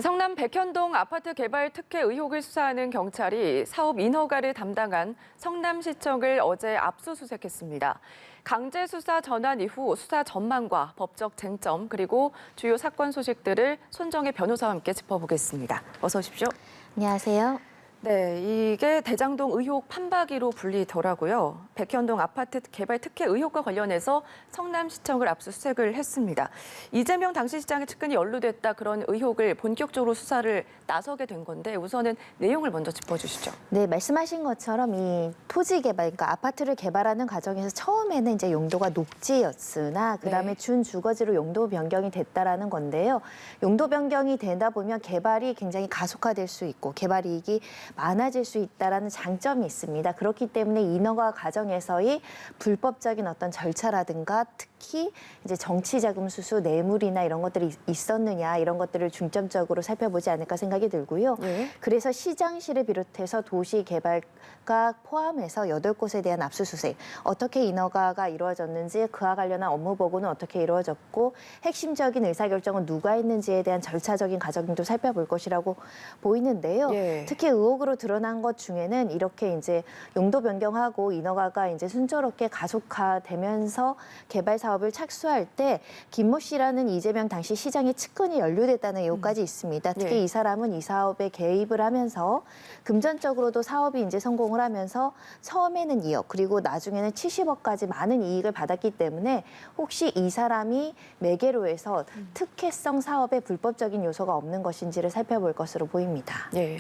성남 백현동 아파트 개발 특혜 의혹을 수사하는 경찰이 사업 인허가를 담당한 성남시청을 어제 압수수색했습니다. 강제 수사 전환 이후 수사 전망과 법적 쟁점 그리고 주요 사건 소식들을 손정혜 변호사와 함께 짚어보겠습니다. 어서 오십시오. 안녕하세요. 네, 이게 대장동 의혹 판박이로 불리더라고요. 백현동 아파트 개발 특혜 의혹과 관련해서 성남시청을 압수수색을 했습니다. 이재명 당시 시장의 측근이 연루됐다 그런 의혹을 본격적으로 수사를 나서게 된 건데 우선은 내용을 먼저 짚어주시죠. 네, 말씀하신 것처럼 이 토지 개발, 그러니까 아파트를 개발하는 과정에서 처음에는 이제 용도가 녹지였으나 그다음에 준주거지로 용도 변경이 됐다라는 건데요. 용도 변경이 되다 보면 개발이 굉장히 가속화될 수 있고 개발 이익이 많아질 수 있다라는 장점이 있습니다. 그렇기 때문에 인허가 과정에서의 불법적인 어떤 절차라든가 특히 이제 정치자금 수수, 뇌물이나 이런 것들이 있었느냐 이런 것들을 중점적으로 살펴보지 않을까 생각이 들고요. 그래서 시장시를 비롯해서 도시개발과 포함해서 8곳에 대한 압수수색, 어떻게 인허가가 이루어졌는지 그와 관련한 업무 보고는 어떻게 이루어졌고 핵심적인 의사결정은 누가 했는지에 대한 절차적인 과정도 살펴볼 것이라고 보이는데요. 특히 의혹으로 드러난 것 중에는 이렇게 이제 용도 변경하고 인허가가 이제 순조롭게 가속화되면서 개발 사업을 착수할 때 김모 씨라는 이재명 당시 시장의 측근이 연루됐다는 의혹까지 있습니다. 특히 이 사람은 이 사업에 개입을 하면서 금전적으로도 사업이 이제 성공을 하면서 처음에는 2억 그리고 나중에는 70억까지 많은 이익을 받았기 때문에 혹시 이 사람이 매개로 해서 특혜성 사업에 불법적인 요소가 없는 것인지를 살펴볼 것으로 보입니다. 네,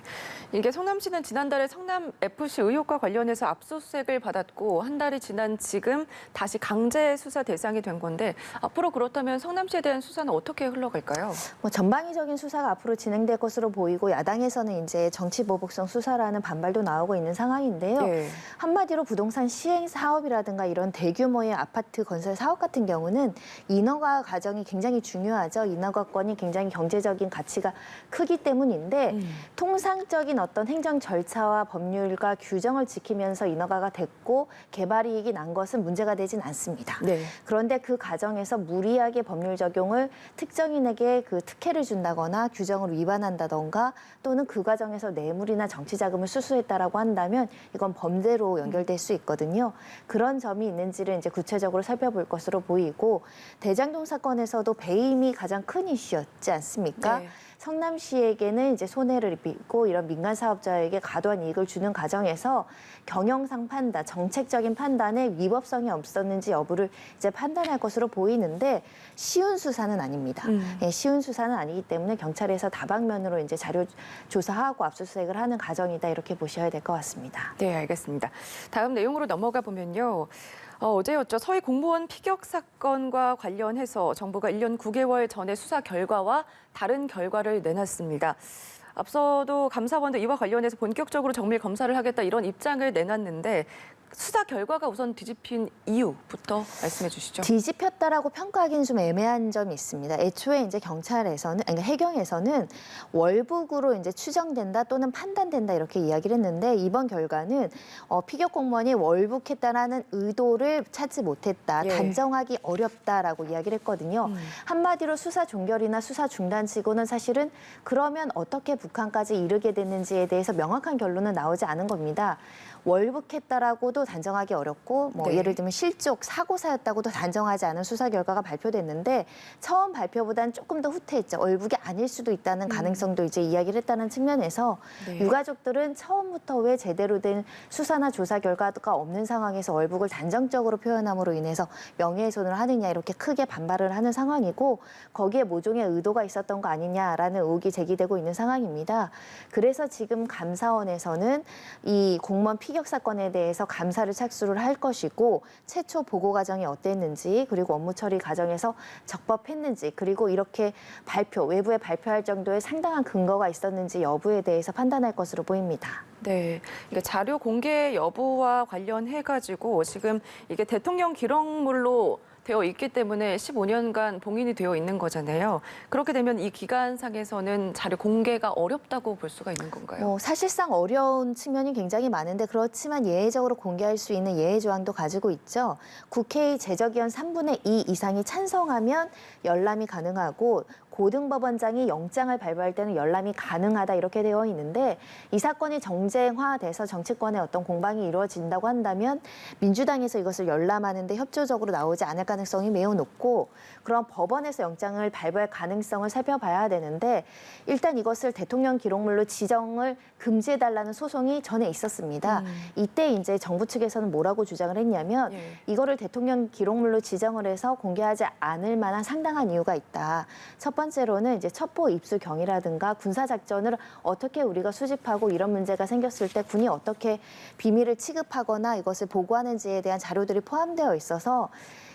이게 성남시는 지난달에 성남FC 의혹과 관련해서 압수수색을 받았고 한 달이 지난 지금 다시 강제 수사 대상이 된 건데 앞으로 그렇다면 성남시에 대한 수사는 어떻게 흘러갈까요? 전방위적인 수사가 앞으로 진행될 것으로 보이고 야당에서는 이제 정치보복성 수사라는 반발도 나오고 있는 상황인데요. 한마디로 부동산 시행 사업이라든가 이런 대규모의 아파트 건설 사업 같은 경우는 인허가 과정이 굉장히 중요하죠. 인허가권이 굉장히 경제적인 가치가 크기 때문인데 통상적인 어떤 행정 절차와 법률과 규정을 지키면서 인허가가 됐고 개발 이익이 난 것은 문제가 되진 않습니다. 그런데 그 과정에서 무리하게 법률 적용을 특정인에게 그 특혜를 준다거나 규정을 위반한다던가 또는 그 과정에서 뇌물이나 정치자금을 수수했다라고 한다면 이건 범죄로 연결될 수 있거든요. 그런 점이 있는지를 이제 구체적으로 살펴볼 것으로 보이고 대장동 사건에서도 배임이 가장 큰 이슈였지 않습니까? 성남시에게는 이제 손해를 입히고 이런 민간 사업자에게 과도한 이익을 주는 과정에서 경영상 판단, 정책적인 판단에 위법성이 없었는지 여부를 이제 판단할 것으로 보이는데 쉬운 수사는 아닙니다. 쉬운 수사는 아니기 때문에 경찰에서 다방면으로 이제 자료 조사하고 압수수색을 하는 과정이다 이렇게 보셔야 될 것 같습니다. 네, 알겠습니다. 다음 내용으로 넘어가 보면요. 어제였죠. 서해 공무원 피격 사건과 관련해서 정부가 1년 9개월 전에 수사 결과와 다른 결과를 내놨습니다. 앞서도 감사원도 이와 관련해서 본격적으로 정밀 검사를 하겠다 이런 입장을 내놨는데 수사 결과가 우선 뒤집힌 이유부터 말씀해 주시죠. 뒤집혔다라고 평가하기는 좀 애매한 점이 있습니다. 애초에 이제 경찰에서는, 아니 해경에서는 월북으로 이제 추정된다 또는 판단된다 이렇게 이야기를 했는데 이번 결과는 피격 공무원이 월북했다라는 의도를 찾지 못했다, 단정하기 어렵다라고 이야기를 했거든요. 한마디로 수사 종결이나 수사 중단치고는 사실은 그러면 어떻게 북한까지 이르게 됐는지에 대해서 명확한 결론은 나오지 않은 겁니다. 월북했다라고도 단정하기 어렵고 예를 들면 실족, 사고사였다고도 단정하지 않은 수사 결과가 발표됐는데 처음 발표보다는 조금 더 후퇴했죠. 월북이 아닐 수도 있다는 가능성도 이제 이야기를 했다는 측면에서 유가족들은 처음부터 왜 제대로 된 수사나 조사 결과가 없는 상황에서 월북을 단정적으로 표현함으로 인해서 명예훼손을 하느냐 이렇게 크게 반발을 하는 상황이고 거기에 모종의 의도가 있었던 거 아니냐라는 의혹이 제기되고 있는 상황입니다. 그래서 지금 감사원에서는 이 공무원 피격 사건에 대해서 감사를 착수를 할 것이고 최초 보고 과정이 어땠는지 그리고 업무 처리 과정에서 적법했는지 그리고 이렇게 외부에 발표할 정도의 상당한 근거가 있었는지 여부에 대해서 판단할 것으로 보입니다. 네, 이게 자료 공개 여부와 관련해가지고 지금 이게 대통령 기록물로 되어 있기 때문에 15년간 봉인이 되어 있는 거잖아요. 그렇게 되면 이 기간상에서는 자료 공개가 어렵다고 볼 수가 있는 건가요? 사실상 어려운 측면이 굉장히 많은데 그렇지만 예외적으로 공개할 수 있는 예외 조항도 가지고 있죠. 국회의 제적의원 3분의 2 이상이 찬성하면 열람이 가능하고 고등법원장이 영장을 발부할 때는 열람이 가능하다 이렇게 되어 있는데 이 사건이 정쟁화돼서 정치권의 어떤 공방이 이루어진다고 한다면 민주당에서 이것을 열람하는데 협조적으로 나오지 않을 가능성이 매우 높고 그런 법원에서 영장을 발부할 가능성을 살펴봐야 되는데 일단 이것을 대통령 기록물로 지정을 금지해달라는 소송이 전에 있었습니다. 이때 이제 정부 측에서는 뭐라고 주장을 했냐면 이거를 대통령 기록물로 지정을 해서 공개하지 않을 만한 상당한 이유가 있다. 첫 번째로는 이제 첩보 입수 경위라든가 군사 작전을 어떻게 우리가 수집하고 이런 문제가 생겼을 때 군이 어떻게 비밀을 취급하거나 이것을 보고하는지에 대한 자료들이 포함되어 있어서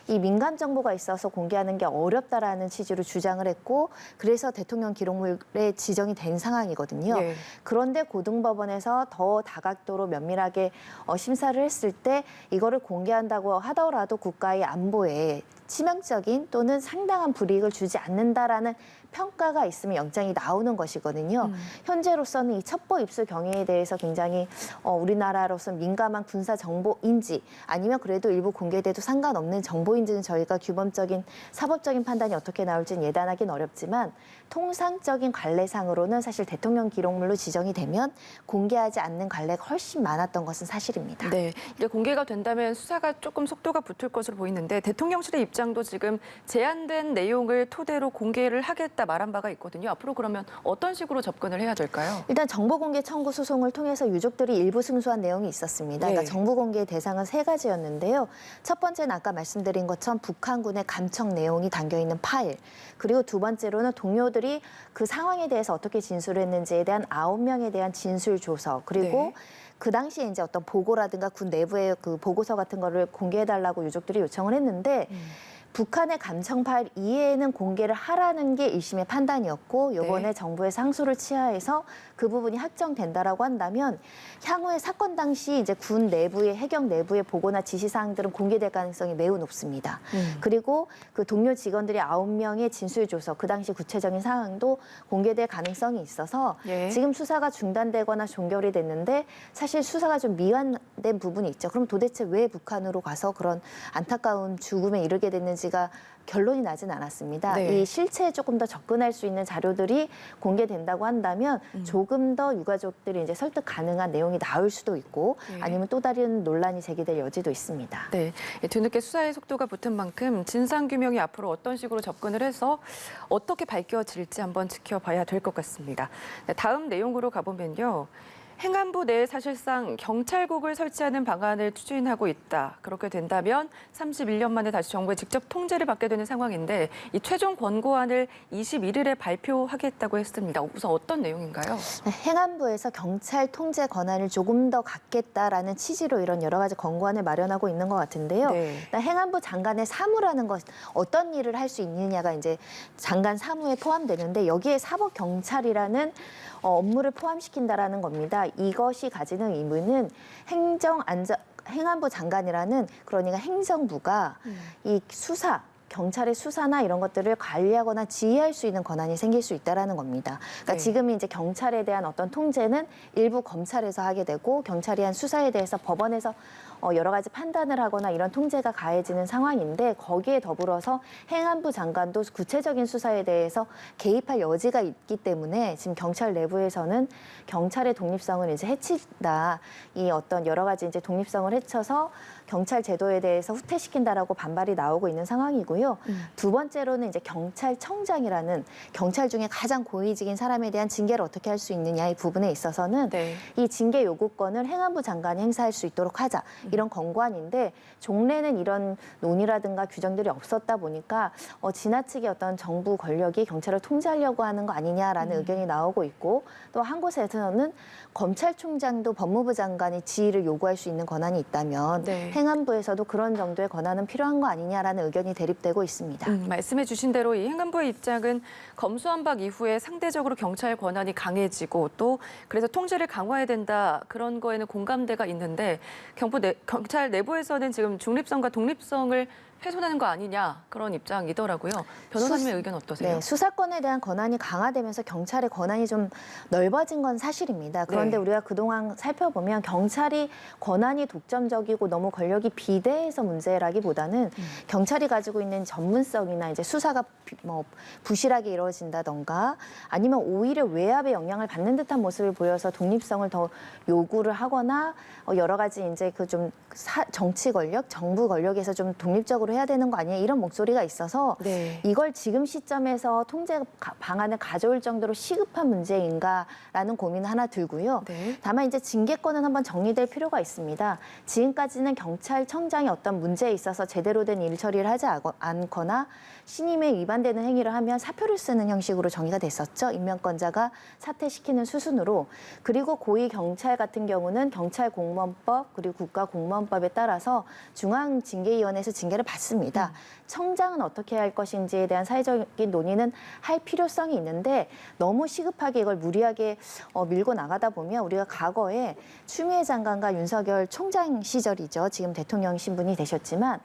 이 민감 정보가 있어서 공개하는 게 어렵다라는 취지로 주장을 했고 그래서 대통령 기록물에 지정이 된 상황이거든요. 그런데 고등법원에서 더 다각도로 면밀하게 심사를 했을 때 이거를 공개한다고 하더라도 국가의 안보에 치명적인 또는 상당한 불이익을 주지 않는다라는 평가가 있으면 영장이 나오는 것이거든요. 현재로서는 이 첩보 입수 경위에 대해서 굉장히 우리나라로서 민감한 군사 정보인지 아니면 그래도 일부 공개돼도 상관없는 정보인지는 저희가 규범적인 사법적인 판단이 어떻게 나올지는 예단하기는 어렵지만 통상적인 관례상으로는 사실 대통령 기록물로 지정이 되면 공개하지 않는 관례가 훨씬 많았던 것은 사실입니다. 네, 이게 공개가 된다면 수사가 조금 속도가 붙을 것으로 보이는데 대통령실의 입장도 지금 제한된 내용을 토대로 공개를 하겠다 말한 바가 있거든요. 앞으로 그러면 어떤 식으로 접근을 해야 될까요? 일단 정보공개 청구 소송을 통해서 유족들이 일부 승소한 내용이 있었습니다. 그러니까 정보공개 대상은 3가지였는데요. 첫 번째는 아까 말씀드린 것처럼 북한군의 감청 내용이 담겨있는 파일. 그리고 두 번째로는 동료들이 그 상황에 대해서 어떻게 진술을 했는지에 대한 9명에 대한 진술 조서. 그리고 그 당시에 이제 어떤 보고라든가 군 내부의 그 보고서 같은 거를 공개해달라고 유족들이 요청을 했는데 북한의 감청 파일 이외에는 공개를 하라는 게 1심의 판단이었고 이번에 정부의 상소를 취하해서 그 부분이 확정된다라고 한다면 향후에 사건 당시 이제 군 내부의 해경 내부의 보고나 지시 사항들은 공개될 가능성이 매우 높습니다. 그리고 그 동료 직원들이 9명의 진술 조서 그 당시 구체적인 상황도 공개될 가능성이 있어서 지금 수사가 중단되거나 종결이 됐는데 사실 수사가 좀 미완된 부분이 있죠. 그럼 도대체 왜 북한으로 가서 그런 안타까운 죽음에 이르게 됐는지가 결론이 나진 않았습니다. 이 실체에 조금 더 접근할 수 있는 자료들이 공개된다고 한다면 조금 더 유가족들이 이제 설득 가능한 내용이 나올 수도 있고 아니면 또 다른 논란이 제기될 여지도 있습니다. 네, 뒤늦게 수사의 속도가 붙은 만큼 진상규명이 앞으로 어떤 식으로 접근을 해서 어떻게 밝혀질지 한번 지켜봐야 될 것 같습니다. 다음 내용으로 가보면요. 행안부 내에 사실상 경찰국을 설치하는 방안을 추진하고 있다. 그렇게 된다면 31년 만에 다시 정부의 직접 통제를 받게 되는 상황인데 이 최종 권고안을 21일에 발표하겠다고 했습니다. 우선 어떤 내용인가요? 행안부에서 경찰 통제 권한을 조금 더 갖겠다라는 취지로 이런 여러 가지 권고안을 마련하고 있는 것 같은데요. 행안부 장관의 사무라는 것, 어떤 일을 할 수 있느냐가 이제 장관 사무에 포함되는데 여기에 사법경찰이라는 업무를 포함시킨다라는 겁니다. 이것이 가지는 의무는 행안부 장관이라는 그러니까 행정부가 이 수사 경찰의 수사나 이런 것들을 관리하거나 지휘할 수 있는 권한이 생길 수 있다라는 겁니다. 그러니까 지금 이제 경찰에 대한 어떤 통제는 일부 검찰에서 하게 되고 경찰이 한 수사에 대해서 법원에서 여러 가지 판단을 하거나 이런 통제가 가해지는 상황인데 거기에 더불어서 행안부 장관도 구체적인 수사에 대해서 개입할 여지가 있기 때문에 지금 경찰 내부에서는 경찰의 독립성을 이제 해친다. 이 어떤 여러 가지 이제 독립성을 해쳐서 경찰 제도에 대해서 후퇴시킨다라고 반발이 나오고 있는 상황이고요. 두 번째로는 이제 경찰청장이라는 경찰 중에 가장 고위직인 사람에 대한 징계를 어떻게 할 수 있느냐 이 부분에 있어서는 이 징계 요구권을 행안부 장관이 행사할 수 있도록 하자. 이런 권고안인데 종래는 이런 논의라든가 규정들이 없었다 보니까 지나치게 어떤 정부 권력이 경찰을 통제하려고 하는 거 아니냐라는 의견이 나오고 있고 또 한 곳에서는 검찰총장도 법무부 장관이 지휘를 요구할 수 있는 권한이 있다면 행안부에서도 그런 정도의 권한은 필요한 거 아니냐라는 의견이 대립되고 있습니다. 말씀해 주신 대로 이 행안부의 입장은 검수완박 이후에 상대적으로 경찰 권한이 강해지고 또 그래서 통제를 강화해야 된다. 그런 거에는 공감대가 있는데 경찰 내부에서는 지금 중립성과 독립성을 훼손하는 거 아니냐 그런 입장이더라고요. 변호사님의 의견 어떠세요? 네, 수사권에 대한 권한이 강화되면서 경찰의 권한이 좀 넓어진 건 사실입니다. 그런데 네. 우리가 그동안 살펴보면 경찰이 권한이 독점적이고 너무 권력이 비대해서 문제라기보다는 경찰이 가지고 있는 전문성이나 이제 수사가 부실하게 이루어진다던가 아니면 오히려 외압의 영향을 받는 듯한 모습을 보여서 독립성을 더 요구를 하거나 여러 가지 이제 그 좀 정치 권력, 정부 권력에서 좀 독립적으로 해야 되는 거 아니냐 이런 목소리가 있어서 네. 이걸 지금 시점에서 통제 방안을 가져올 정도로 시급한 문제인가라는 고민 하나 들고요. 네. 다만 이제 징계권은 한번 정리될 필요가 있습니다. 지금까지는 경찰청장이 어떤 문제에 있어서 제대로 된 일 처리를 하지 않거나 신임에 위반되는 행위를 하면 사표를 쓰는 형식으로 정의가 됐었죠. 임명권자가 사퇴시키는 수순으로. 그리고 고위 경찰 같은 경우는 경찰공무원법 그리고 국가공무원법에 따라서 중앙징계위원회에서 징계를 받습니다. 청장은 어떻게 할 것인지에 대한 사회적인 논의는 할 필요성이 있는데 너무 시급하게 이걸 무리하게 밀고 나가다 보면 우리가 과거에 추미애 장관과 윤석열 총장 시절이죠. 지금 대통령 신분이 되셨지만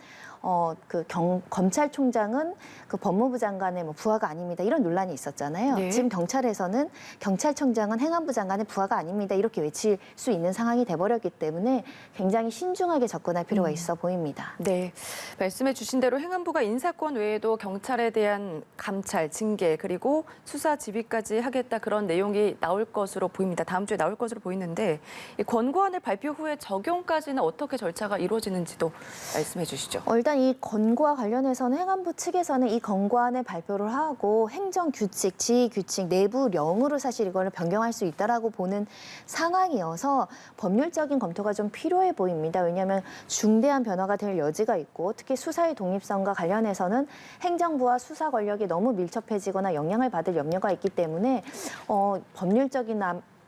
검찰총장은 그 법무부 장관의 부하가 아닙니다. 이런 논란이 있었잖아요. 네. 지금 경찰에서는 경찰청장은 행안부 장관의 부하가 아닙니다. 이렇게 외칠 수 있는 상황이 돼버렸기 때문에 굉장히 신중하게 접근할 필요가 있어 보입니다. 네, 말씀해 주신 대로 행안부가 인사권 외에도 경찰에 대한 감찰, 징계 그리고 수사 지휘까지 하겠다 그런 내용이 나올 것으로 보입니다. 다음 주에 나올 것으로 보이는데 이 권고안을 발표 후에 적용까지는 어떻게 절차가 이루어지는지도 말씀해 주시죠. 일단 이 권고와 관련해서는 행안부 측에서는 이 권고안을 발표를 하고 행정규칙, 지휘규칙, 내부령으로 사실 이거를 변경할 수 있다라고 보는 상황이어서 법률적인 검토가 좀 필요해 보입니다. 왜냐하면 중대한 변화가 될 여지가 있고 특히 수사의 독립성과 관련해서는 행정부와 수사 권력이 너무 밀접해지거나 영향을 받을 염려가 있기 때문에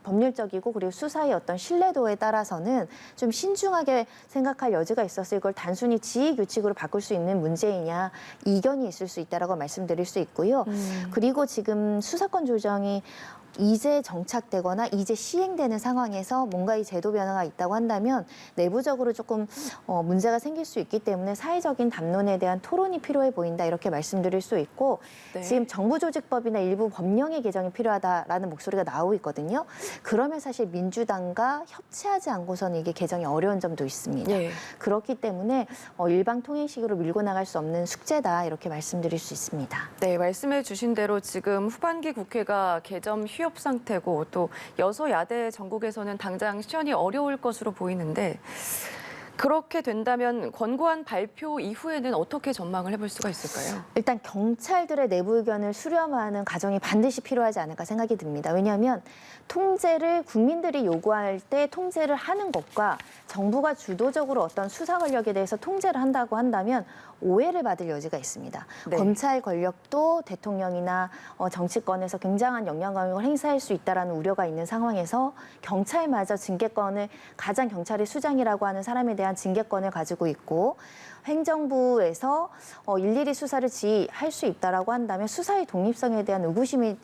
법률적이고 그리고 수사의 어떤 신뢰도에 따라서는 좀 신중하게 생각할 여지가 있어서 이걸 단순히 지휘 규칙으로 바꿀 수 있는 문제이냐 이견이 있을 수 있다라고 말씀드릴 수 있고요. 그리고 지금 수사권 조정이 이제 정착되거나 이제 시행되는 상황에서 뭔가 이 제도 변화가 있다고 한다면 내부적으로 조금 문제가 생길 수 있기 때문에 사회적인 담론에 대한 토론이 필요해 보인다 이렇게 말씀드릴 수 있고 네. 지금 정부조직법이나 일부 법령의 개정이 필요하다라는 목소리가 나오고 있거든요. 그러면 사실 민주당과 협치하지 않고서는 이게 개정이 어려운 점도 있습니다. 예. 그렇기 때문에 일방통행식으로 밀고 나갈 수 없는 숙제다 이렇게 말씀드릴 수 있습니다. 네, 말씀해 주신 대로 지금 후반기 국회가 개점 휴업 상태고 또 여소야대 전국에서는 당장 시연이 어려울 것으로 보이는데 그렇게 된다면 권고안 발표 이후에는 어떻게 전망을 해볼 수가 있을까요? 일단 경찰들의 내부 의견을 수렴하는 과정이 반드시 필요하지 않을까 생각이 듭니다. 왜냐하면 통제를 국민들이 요구할 때 통제를 하는 것과 정부가 주도적으로 어떤 수사 권력에 대해서 통제를 한다고 한다면 오해를 받을 여지가 있습니다. 네. 검찰 권력도 대통령이나 정치권에서 굉장한 영향력을 행사할 수 있다는 우려가 있는 상황에서 경찰마저 징계권을 가장 경찰의 수장이라고 하는 사람에 대한 징계권을 가지고 있고 행정부에서 일일이 수사를 지휘할 수 있다라고 한다면 수사의 독립성에 대한 의구심이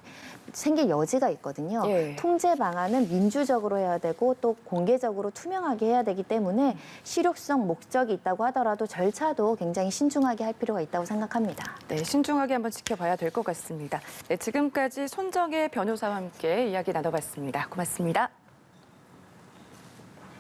생길 여지가 있거든요. 예. 통제 방안은 민주적으로 해야 되고 또 공개적으로 투명하게 해야 되기 때문에 실효성 목적이 있다고 하더라도 절차도 굉장히 신중하게 할 필요가 있다고 생각합니다. 네, 신중하게 한번 지켜봐야 될 것 같습니다. 네, 지금까지 손정혜 변호사와 함께 이야기 나눠봤습니다. 고맙습니다.